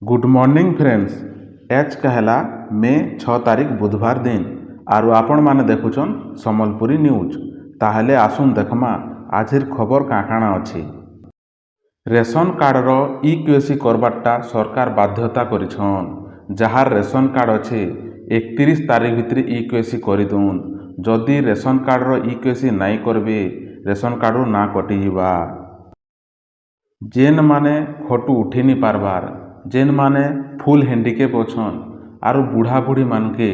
Good morning friends. H कहला मे 6 तारिख बुधवार दिन आरु आपण माने देखुछन सम्बलपुरी न्यूज। ताहले आसुन देखमा आजिर खबर काकाणा अछि। रेशन कार्डर इक्यूसी करबाटा सरकार बाध्यता करिछन। जहार रेशन कार्ड अछि 31 तारिख भितर इक्यूसी करिदुन। जदि रेशन कार्डर इक्यूसी नाई करबे रेशन कार्डर ना कटिजिबा। जेन माने खटु उठी नी पारबार, जेन माने फुल हैंडिकेप अछन आरु बुढ़ा बुढ़ी मानके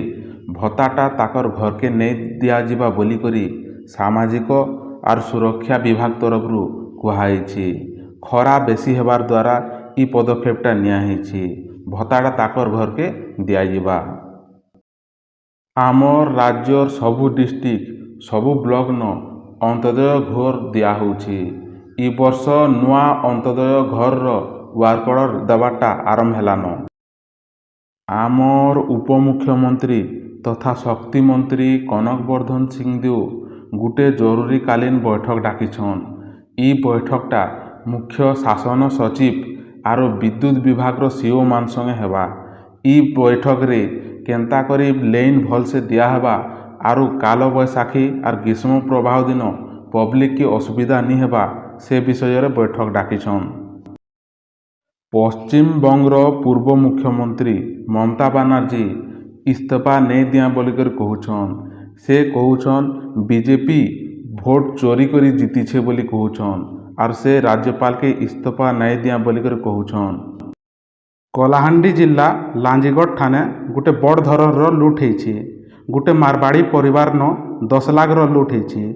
भत्ताटा ताकर घर के नहीं दियाजिबा बोली करी सामाजिक आर सुरक्षा विभाग तरफरु कुहाइछि। खरा बेसी हेबार द्वारा इ पदक्षेपटा नियाहिछि। भत्ताटा ताकर घर के दियाजिबा। आमर राज्यर सबु डिस्ट्रिक्ट सबु ब्लॉक न अंत्योदय घर दिया होछि। इ वर्ष नुआ अंत्योदय घर वार्ड देवाटा आरंभ हेलान। आमर उपमुख्यमंत्री तथा शक्ति मंत्री कनक वर्धन सिंहदेव गुटे जरूरीकालीन बैठक डाकिछन। इ बैठकटा मुख्य शासन सचिव आरो विद्युत विभाग सीओ मान संगे हेबा। इ बैठक रे केंता करी लाइन भल से दिया हेबा आरो काल बैसाखी आर ग्रीष्म प्रवाह दिन पब्लिक की असुविधा नी हेबा से विषय रे बैठक डाकिछन। पश्चिम बंगर पूर्व मुख्यमंत्री ममता बनर्जी इस्तीफा नहीं दिया बोलिकर कहूछन। से कहूछन बीजेपी भोट चोरी करी जीतीछे बोली कहूछन और से राज्यपाल के इस्तीफा नहीं दिया बोलिकर कहूछन। कलाहांडी जिला लांजीगढ़ थाने गुटे बड़ धरर लुट होइछि। गुटे मारवाड़ी परिवार न 10 लाख लुट होइछि।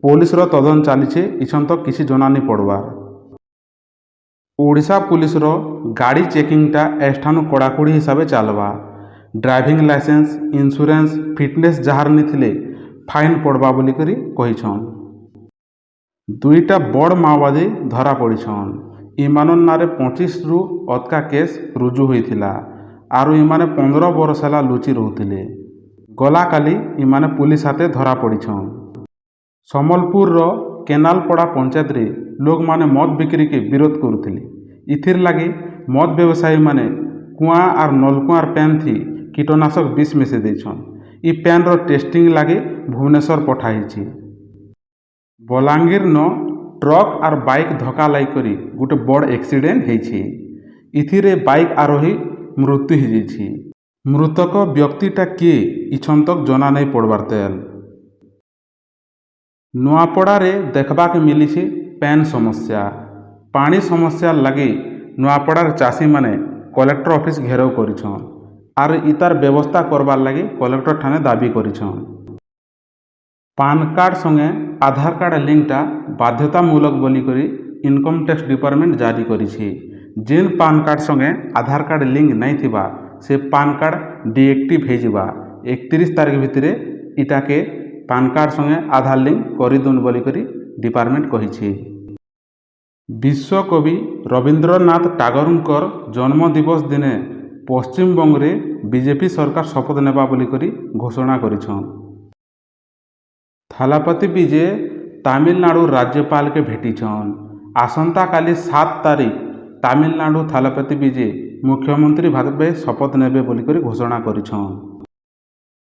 पुलिस रो तदन चलीछे। इछन तक किसी जना नहीं पड़वार। ओडिशा पुलिस रो गाड़ी चेकिंगटा एठानु कड़ाकड़ी हिसाब से चलवा। ड्राइविंग लाइसेंस इंश्योरेंस फिटनेस जहार नहीं थिले फाइन पड़वा बोली करी कहिछन। दुईटा बड़ माओवादी धरा पड़िछन। इमानन नारे 25 रु अधिका केस रुजु होइथिला आरु इमाने 15 बरस होला लुचि रहुथिले। गला काली इमाने पुलिस हाथे धरा पड़िछन। सम्बलपुर रो केनालपड़ा पंचायत रे लोग माने मद बिक्री के विरोध करुथिले। इथिर लागी मद व्यवसायी माने कुआं और नलकुआर पैन थी कीटनाशक विष मिसे देछन। इ पैन रो टेस्टिंग लागी भुवनेश्वर पठाइछि। बलांगीर न ट्रक और बाइक धक्का लाई करी गुटे बड़ एक्सीडेंट होइछि। इथिरे बाइक आरोही मृत्यु होइछि। मृतक व्यक्तिटा किए इछन तक जना नहीं पड़बार तेल। नुआपड़ा रे देखबाक मिलीछि पैन समस्या। पानी समस्या लगी नुआपड़ार चाषी माने कलेक्टर ऑफिस घेराव करिछन आर इतार व्यवस्था करबार लगी कलेक्टर ठाने दाबी करिछन। पान कार्ड संगे आधार कार्ड लिंकटा बाध्यतामूलक बोली करी इनकम टैक्स डिपार्टमेंट जारी करिछि। जेन पान कार्ड संगे आधार कार्ड लिंक नहीं थिबा से पान कार्ड डिएक्टिव होइजिबा। 31 तारिख भितरे इटाके पान कार्ड संगे आधार लिंक करिदुन बोली करी डिपार्टमेंट कहिछि। विश्वकवि रवींद्रनाथ टागोरंकर जन्म दिवस दिने पश्चिम बंग रे बीजेपी सरकार शपथ नेबा बोली करी घोषणा करिछन। थालापति विजय तमिलनाडु राज्यपाल के भेटिछन। आसंता काली 7 तारिख तमिलनाडु थालापति विजय मुख्यमंत्री भावे शपथ नेबे बोली करी घोषणा करिछन।